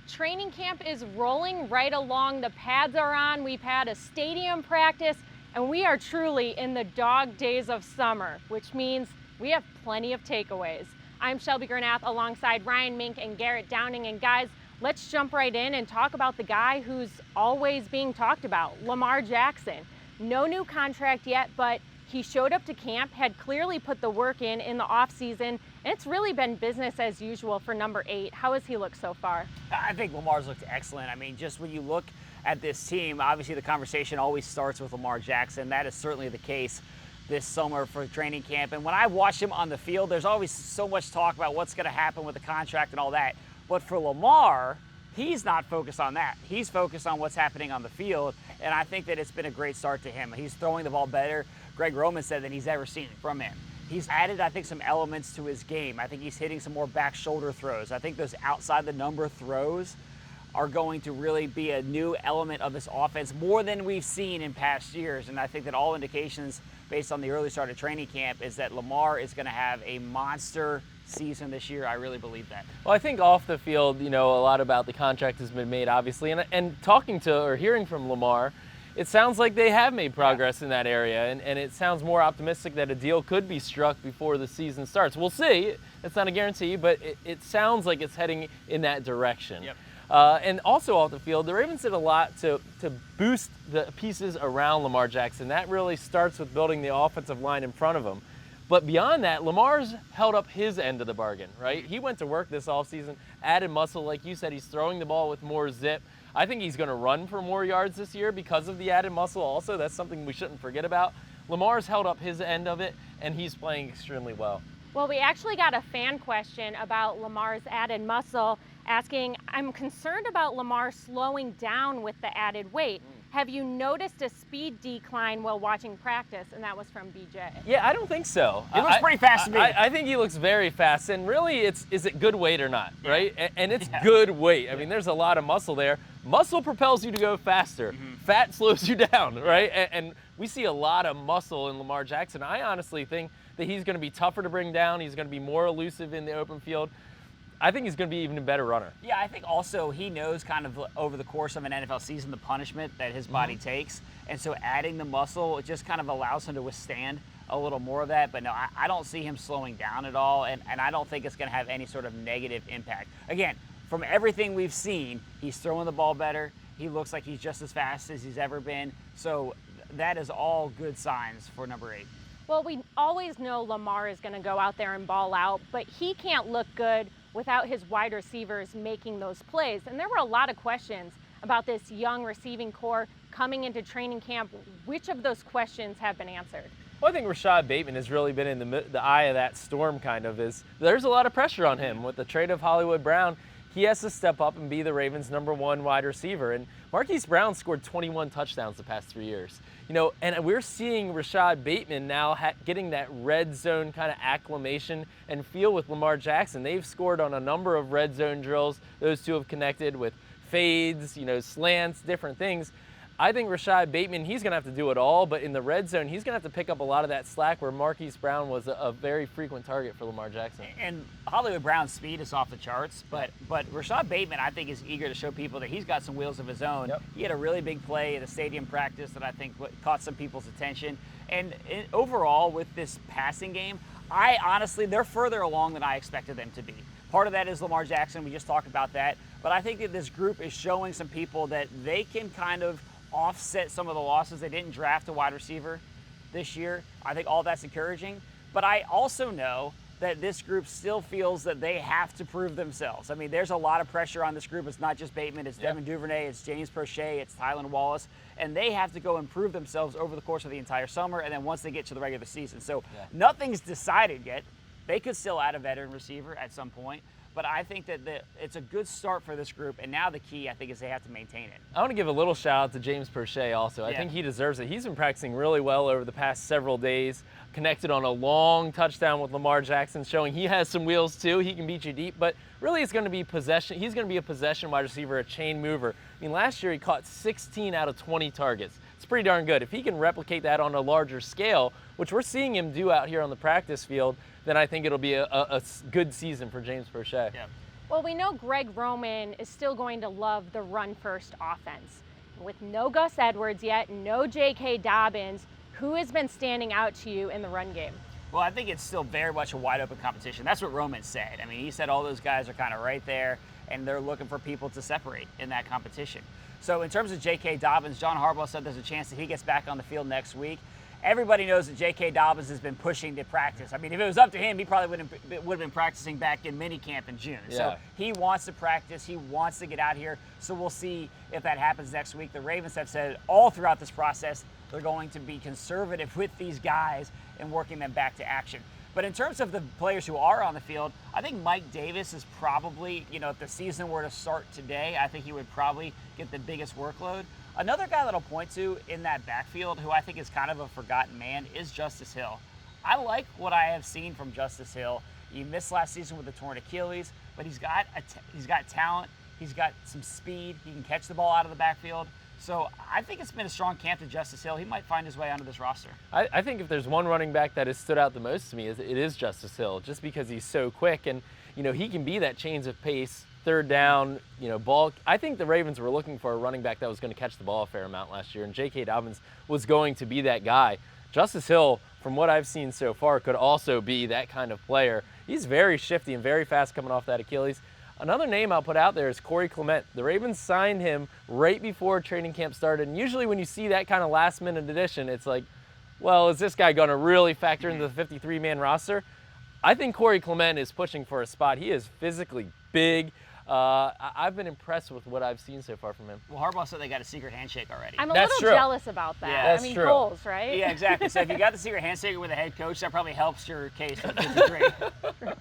Training camp is rolling right along. The pads are on. We've had a stadium practice, and we are truly in the dog days of summer, which means we have plenty of takeaways. I'm Shelby Granath alongside Ryan Mink and Garrett Downing. And guys, let's jump right in and talk about the guy who's always being talked about, Lamar Jackson. No new contract yet, but he showed up to camp, had clearly put the work in the offseason, and it's really been business as usual for number 8. How has he looked so far? I think Lamar's looked excellent. I mean, just when you look at this team, obviously the conversation always starts with Lamar Jackson. That is certainly the case this summer for training camp. And when I watch him on the field, there's always so much talk about what's going to happen with the contract and all that. But for Lamar, he's not focused on that. He's focused on what's happening on the field, and I think that it's been a great start to him. He's throwing the ball better, Greg Roman said, than he's ever seen from him. He's added, I think, some elements to his game. I think he's hitting some more back shoulder throws. I think those outside the number throws are going to really be a new element of this offense, more than we've seen in past years. And I think that all indications, based on the early start of training camp, is that Lamar is going to have a monster season this year. I really believe that. Well, I think off the field, a lot about the contract has been made, obviously. And talking to or hearing from Lamar, it sounds like they have made progress in that area. And it sounds more optimistic that a deal could be struck before the season starts. We'll see. It's not a guarantee, but it sounds like it's heading in that direction. Yep. And also off the field, the Ravens did a lot to boost the pieces around Lamar Jackson. That really starts with building the offensive line in front of him. But beyond that, Lamar's held up his end of the bargain, right? He went to work this offseason, added muscle. Like you said, he's throwing the ball with more zip. I think he's going to run for more yards this year because of the added muscle also. That's something we shouldn't forget about. Lamar's held up his end of it, and he's playing extremely well. Well, we actually got a fan question about Lamar's added muscle, asking, I'm concerned about Lamar slowing down with the added weight. Have you noticed a speed decline while watching practice? And that was from BJ. Yeah, I don't think so. He looks pretty fast to me. I think he looks very fast. And really, is it good weight or not, right? And it's good weight. I mean, there's a lot of muscle there. Muscle propels you to go faster. Fat slows you down, right? And we see a lot of muscle in Lamar Jackson. I honestly think that he's going to be tougher to bring down. He's going to be more elusive in the open field. I think he's going to be even a better runner. Yeah, I think also he knows kind of over the course of an NFL season the punishment that his body takes. And so adding the muscle, it just kind of allows him to withstand a little more of that. But no, I don't see him slowing down at all. And I don't think it's going to have any sort of negative impact. Again, from everything we've seen, he's throwing the ball better. He looks like he's just as fast as he's ever been. So that is all good signs for number 8. Well, we always know Lamar is going to go out there and ball out, but he can't look good without his wide receivers making those plays. And there were a lot of questions about this young receiving core coming into training camp. Which of those questions have been answered? Well, I think Rashad Bateman has really been in the eye of that storm, kind of. There's a lot of pressure on him. With the trade of Hollywood Brown, he has to step up and be the Ravens' #1 wide receiver. And Marquise Brown scored 21 touchdowns the past 3 years. And we're seeing Rashad Bateman now getting that red zone kind of acclimation and feel with Lamar Jackson. They've scored on a number of red zone drills. Those two have connected with fades, slants, different things. I think Rashad Bateman, he's going to have to do it all, but in the red zone, he's going to have to pick up a lot of that slack where Marquise Brown was a very frequent target for Lamar Jackson. And Hollywood Brown's speed is off the charts, but Rashad Bateman, I think, is eager to show people that he's got some wheels of his own. Yep. He had a really big play at a stadium practice that I think caught some people's attention. And overall, with this passing game, they're further along than I expected them to be. Part of that is Lamar Jackson. We just talked about that. But I think that this group is showing some people that they can kind of offset some of the losses. They didn't draft a wide receiver this year. I think all that's encouraging. But I also know that this group still feels that they have to prove themselves. I mean, there's a lot of pressure on this group. It's not just Bateman. It's Devin Duvernay. It's James Prochet. It's Tylan Wallace. And they have to go and prove themselves over the course of the entire summer and then once they get to the regular season. So nothing's decided yet. They could still add a veteran receiver at some point. But I think that it's a good start for this group, and now the key, I think, is they have to maintain it. I want to give a little shout out to James Prochet also. I think he deserves it. He's been practicing really well over the past several days, connected on a long touchdown with Lamar Jackson, showing he has some wheels too. He can beat you deep, but really it's going to be possession. He's going to be a possession wide receiver, a chain mover. I mean, last year he caught 16 out of 20 targets. It's pretty darn good. If he can replicate that on a larger scale, which we're seeing him do out here on the practice field, then I think it'll be a good season for James Prochet. Yeah. Well, we know Greg Roman is still going to love the run-first offense. With no Gus Edwards yet, no J.K. Dobbins, who has been standing out to you in the run game? Well, I think it's still very much a wide open competition. That's what Roman said. I mean, he said all those guys are kind of right there, and they're looking for people to separate in that competition. So in terms of J.K. Dobbins, John Harbaugh said there's a chance that he gets back on the field next week. Everybody knows that J.K. Dobbins has been pushing to practice. I mean, if it was up to him, he probably would have been practicing back in minicamp in June. Yeah. So he wants to practice. He wants to get out here. So we'll see if that happens next week. The Ravens have said all throughout this process they're going to be conservative with these guys and working them back to action. But in terms of the players who are on the field, I think Mike Davis is probably, if the season were to start today, I think he would probably get the biggest workload. Another guy that I'll point to in that backfield who I think is kind of a forgotten man is Justice Hill. I like what I have seen from Justice Hill. He missed last season with a torn Achilles, but he's got talent. He's got some speed. He can catch the ball out of the backfield. So I think it's been a strong camp to Justice Hill. He might find his way onto this roster. I think if there's one running back that has stood out the most to me, it is Justice Hill, just because he's so quick and he can be that change of pace, third down, ball. I think the Ravens were looking for a running back that was going to catch the ball a fair amount last year, and J.K. Dobbins was going to be that guy. Justice Hill, from what I've seen so far, could also be that kind of player. He's very shifty and very fast coming off that Achilles. Another name I'll put out there is Corey Clement. The Ravens signed him right before training camp started, and usually when you see that kind of last-minute addition, it's like, well, is this guy going to really factor into the 53-man roster? I think Corey Clement is pushing for a spot. He is physically big. I've been impressed with what I've seen so far from him. Well, Harbaugh said they got a secret handshake already. I'm a That's little true. jealous about that. Yeah, that's true. Goals, right? Yeah, exactly. So if you got the secret handshake with the head coach, that probably helps your case for 53.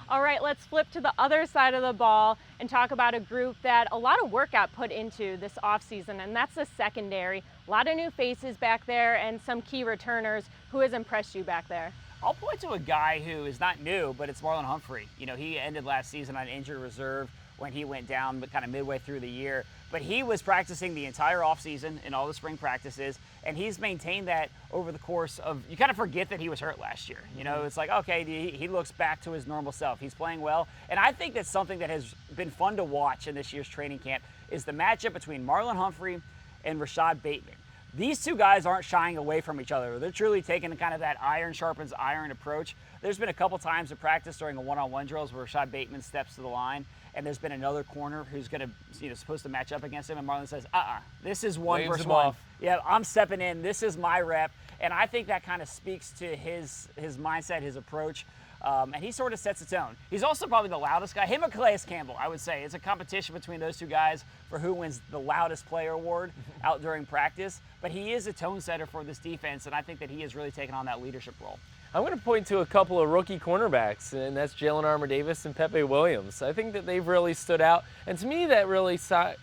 All right, let's flip to the other side of the ball and talk about a group that a lot of work got put into this offseason, and that's the secondary. A lot of new faces back there and some key returners. Who has impressed you back there? I'll point to a guy who is not new, but it's Marlon Humphrey. He ended last season on injured reserve when he went down, but kind of midway through the year. But he was practicing the entire offseason in all the spring practices, and he's maintained that over the course of, you kind of forget that he was hurt last year. It's like, okay, he looks back to his normal self. He's playing well. And I think that's something that has been fun to watch in this year's training camp is the matchup between Marlon Humphrey and Rashad Bateman. These two guys aren't shying away from each other. They're truly taking kind of that iron sharpens iron approach. There's been a couple times in practice during a one-on-one drills where Rashad Bateman steps to the line, and there's been another corner who's going to, supposed to match up against him, and Marlon says, this is one Waves versus him one. off. Yeah, I'm stepping in. This is my rep, and I think that kind of speaks to his mindset, his approach. And he sort of sets the tone. He's also probably the loudest guy. Him and Calais Campbell, I would say. It's a competition between those two guys for who wins the loudest player award out during practice. But he is a tone setter for this defense, and I think that he has really taken on that leadership role. I'm going to point to a couple of rookie cornerbacks, and that's Jalen Armour-Davis and Pepe Williams. I think that they've really stood out, and to me that really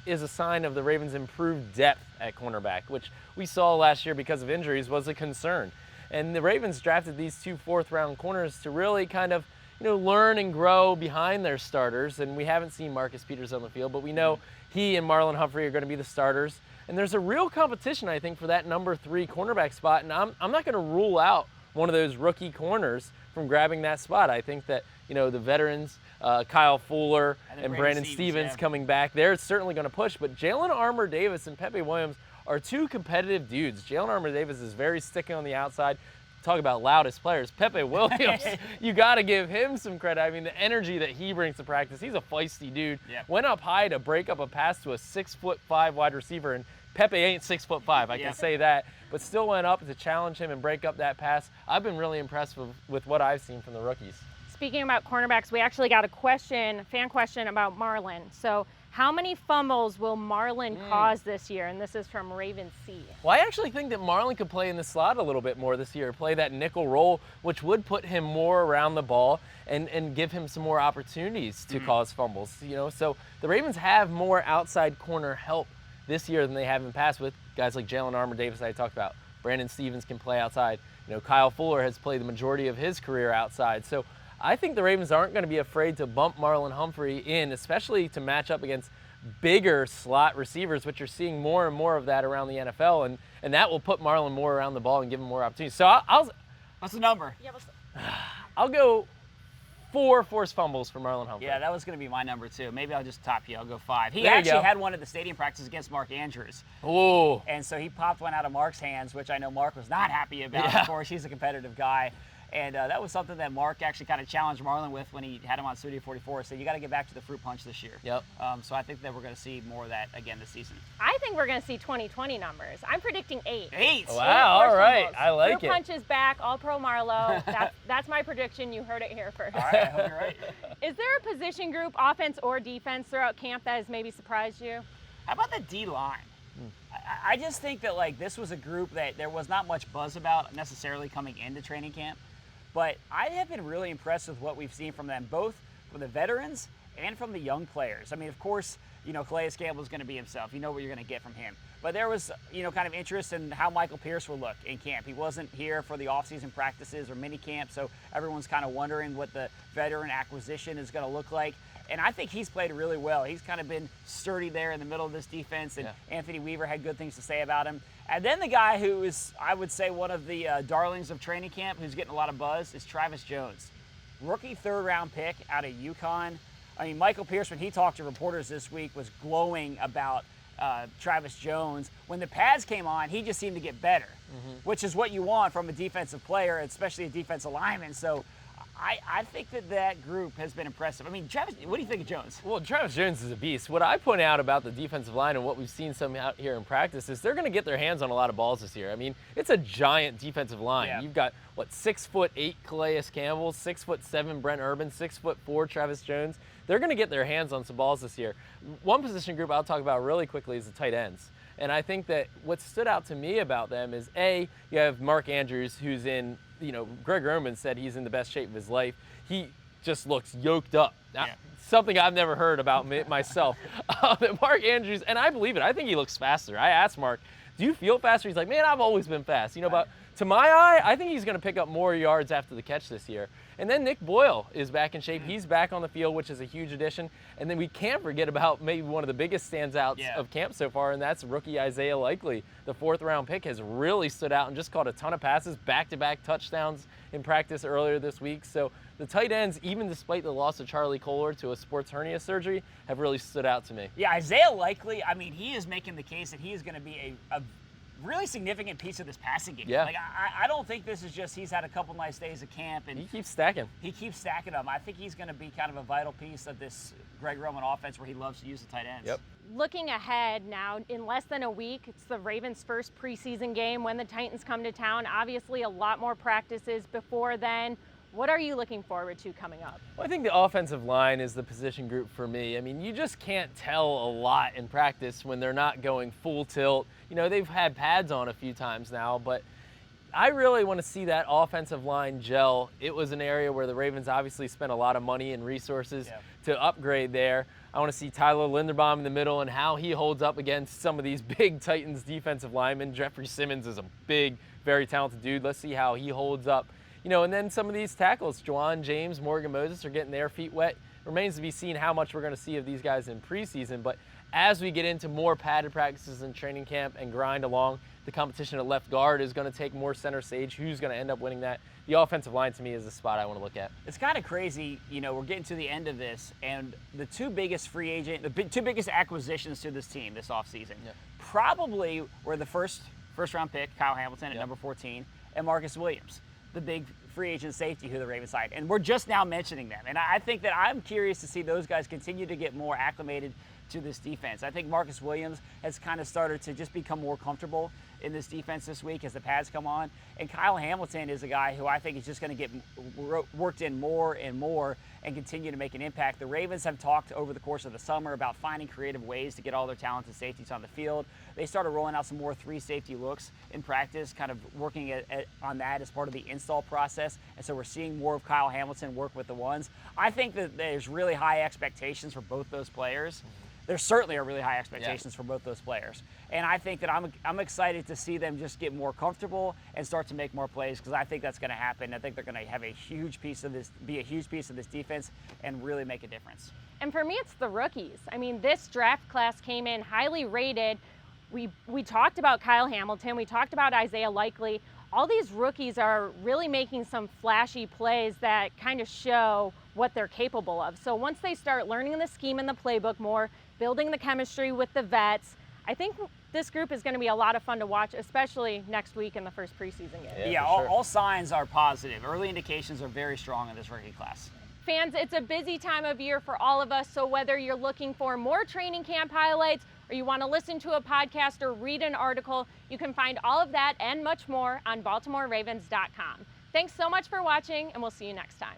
is a sign of the Ravens' improved depth at cornerback, which we saw last year because of injuries was a concern. And the Ravens drafted these two fourth-round corners to really kind of, learn and grow behind their starters. And we haven't seen Marcus Peters on the field, but we know he and Marlon Humphrey are going to be the starters. And there's a real competition, I think, for that number 3 cornerback spot. And I'm not going to rule out one of those rookie corners from grabbing that spot. I think that, the veterans, Kyle Fuller and Brandon Stevens coming back, they're certainly going to push. But Jalen Armour-Davis and Pepe Williams are two competitive dudes. Jalen Armour-Davis is very sticky on the outside. Talk about loudest players. Pepe Williams, you got to give him some credit. I mean, the energy that he brings to practice, he's a feisty dude. Yep. Went up high to break up a pass to a 6'5" wide receiver, and Pepe ain't 6'5", I can say that, but still went up to challenge him and break up that pass. I've been really impressed with what I've seen from the rookies. Speaking about cornerbacks, we actually got a fan question about Marlon. So how many fumbles will Marlon cause this year? And this is from Raven C. Well, I actually think that Marlon could play in the slot a little bit more this year, play that nickel role, which would put him more around the ball and give him some more opportunities to cause fumbles. So the Ravens have more outside corner help this year than they have in the past with guys like Jalen Armour-Davis I talked about. Brandon Stevens can play outside. Kyle Fuller has played the majority of his career outside. So I think the Ravens aren't going to be afraid to bump Marlon Humphrey in, especially to match up against bigger slot receivers, which you're seeing more and more of that around the NFL, and that will put Marlon more around the ball and give him more opportunities. So What's the number? Yeah, I'll go 4 forced fumbles for Marlon Humphrey. Yeah, that was going to be my number 2. Maybe I'll just top you. I'll go 5. He There you actually go. had one at the stadium practice against Mark Andrews. Ooh. And so he popped one out of Mark's hands, which I know Mark was not happy about. Yeah. Of course, he's a competitive guy. And that was something that Mark actually kind of challenged Marlon with when he had him on Studio 44. So you got to get back to the fruit punch this year. Yep. So I think that we're going to see more of that again this season. I think we're going to see 2020 numbers. I'm predicting 8. 8. Wow, Forced all right. fumbles. I like Fruit it. punch is back, all pro Marlowe. That's my prediction. You heard it here first. All right, I hope you're right. Is there a position group, offense or defense, throughout camp that has maybe surprised you? How about the D-line? I just think that this was a group that there was not much buzz about necessarily coming into training camp, but I have been really impressed with what we've seen from them, both from the veterans and from the young players. I mean, of course, Calais Campbell's going to be himself. You know what you're going to get from him. But there was, kind of interest in how Michael Pierce will look in camp. He wasn't here for the off-season practices or mini camp, so everyone's kind of wondering what the veteran acquisition is going to look like. And I think he's played really well. He's kind of been sturdy there in the middle of this defense, and Anthony Weaver had good things to say about him. And then the guy who is, I would say, one of the darlings of training camp, who's getting a lot of buzz, is Travis Jones. Rookie third-round pick out of UConn. I mean, Michael Pierce, when he talked to reporters this week, was glowing about Travis Jones. When the pads came on, he just seemed to get better, which is what you want from a defensive player, especially a defensive lineman. So I think that group has been impressive. I mean, Travis, what do you think of Jones? Well, Travis Jones is a beast. What I point out about the defensive line and what we've seen some out here in practice is they're going to get their hands on a lot of balls this year. I mean, it's a giant defensive line. Yeah. You've got, 6'8" Calais Campbell, 6'7" Brent Urban, 6'4" Travis Jones. They're going to get their hands on some balls this year. One position group I'll talk about really quickly is the tight ends. And I think that what stood out to me about them is, A, you have Mark Andrews, who's in, Greg Roman said he's in the best shape of his life. He just looks yoked up. Now, something I've never heard about myself. Mark Andrews, and I believe it. I think he looks faster. I asked Mark, do you feel faster? He's like, man, I've always been fast. But to my eye, I think he's going to pick up more yards after the catch this year. And then Nick Boyle is back in shape. He's back on the field, which is a huge addition. And then we can't forget about maybe one of the biggest standouts of camp so far, and that's rookie Isaiah Likely. The 4th-round pick has really stood out and just caught a ton of passes, back-to-back touchdowns in practice earlier this week. So the tight ends, even despite the loss of Charlie Kohler to a sports hernia surgery, have really stood out to me. Yeah, Isaiah Likely, I mean, he is making the case that he is going to be a really significant piece of this passing game. Yeah. I don't think this is just he's had a couple nice days of camp and He keeps stacking. He keeps stacking them. I think he's going to be kind of a vital piece of this Greg Roman offense where he loves to use the tight ends. Yep. Looking ahead now, in less than a week, it's the Ravens' first preseason game when the Titans come to town. Obviously, a lot more practices before then. What are you looking forward to coming up? Well, I think the offensive line is the position group for me. I mean, you just can't tell a lot in practice when they're not going full tilt. They've had pads on a few times now, but I really want to see that offensive line gel. It was an area where the Ravens obviously spent a lot of money and resources to upgrade there. I want to see Tyler Linderbaum in the middle and how he holds up against some of these big Titans defensive linemen. Jeffrey Simmons is a big, very talented dude. Let's see how he holds up. And then some of these tackles, Juwan James, Morgan Moses, are getting their feet wet. Remains to be seen how much we're going to see of these guys in preseason. But as we get into more padded practices in training camp and grind along, the competition at left guard is going to take more center stage. Who's going to end up winning that? The offensive line, to me, is the spot I want to look at. It's kind of crazy. We're getting to the end of this, and the two biggest two biggest acquisitions to this team this offseason probably were the first-round pick, Kyle Hamilton at number 14, and Marcus Williams, the big free agent safety who the Ravens signed. And we're just now mentioning them. And I think that I'm curious to see those guys continue to get more acclimated to this defense. I think Marcus Williams has kind of started to just become more comfortable in this defense this week as the pads come on. And Kyle Hamilton is a guy who I think is just going to get worked in more and more and continue to make an impact. The Ravens have talked over the course of the summer about finding creative ways to get all their talented safeties on the field. They started rolling out some more 3 safety looks in practice, kind of working on that as part of the install process. And so we're seeing more of Kyle Hamilton work with the ones. I think that there's really high expectations for both those players. There certainly are really high expectations for both those players. And I think that I'm excited to see them just get more comfortable and start to make more plays, because I think that's going to happen. I think they're going to have be a huge piece of this defense and really make a difference. And for me, it's the rookies. I mean, this draft class came in highly rated. We talked about Kyle Hamilton. We talked about Isaiah Likely. all these rookies are really making some flashy plays that kind of show what they're capable of. So once they start learning the scheme and the playbook more, building the chemistry with the vets, I think this group is going to be a lot of fun to watch, especially next week in the first preseason game. Yeah, for sure. all signs are positive. Early indications are very strong in this rookie class. Fans, it's a busy time of year for all of us, so whether you're looking for more training camp highlights or you want to listen to a podcast or read an article, you can find all of that and much more on BaltimoreRavens.com. Thanks so much for watching, and we'll see you next time.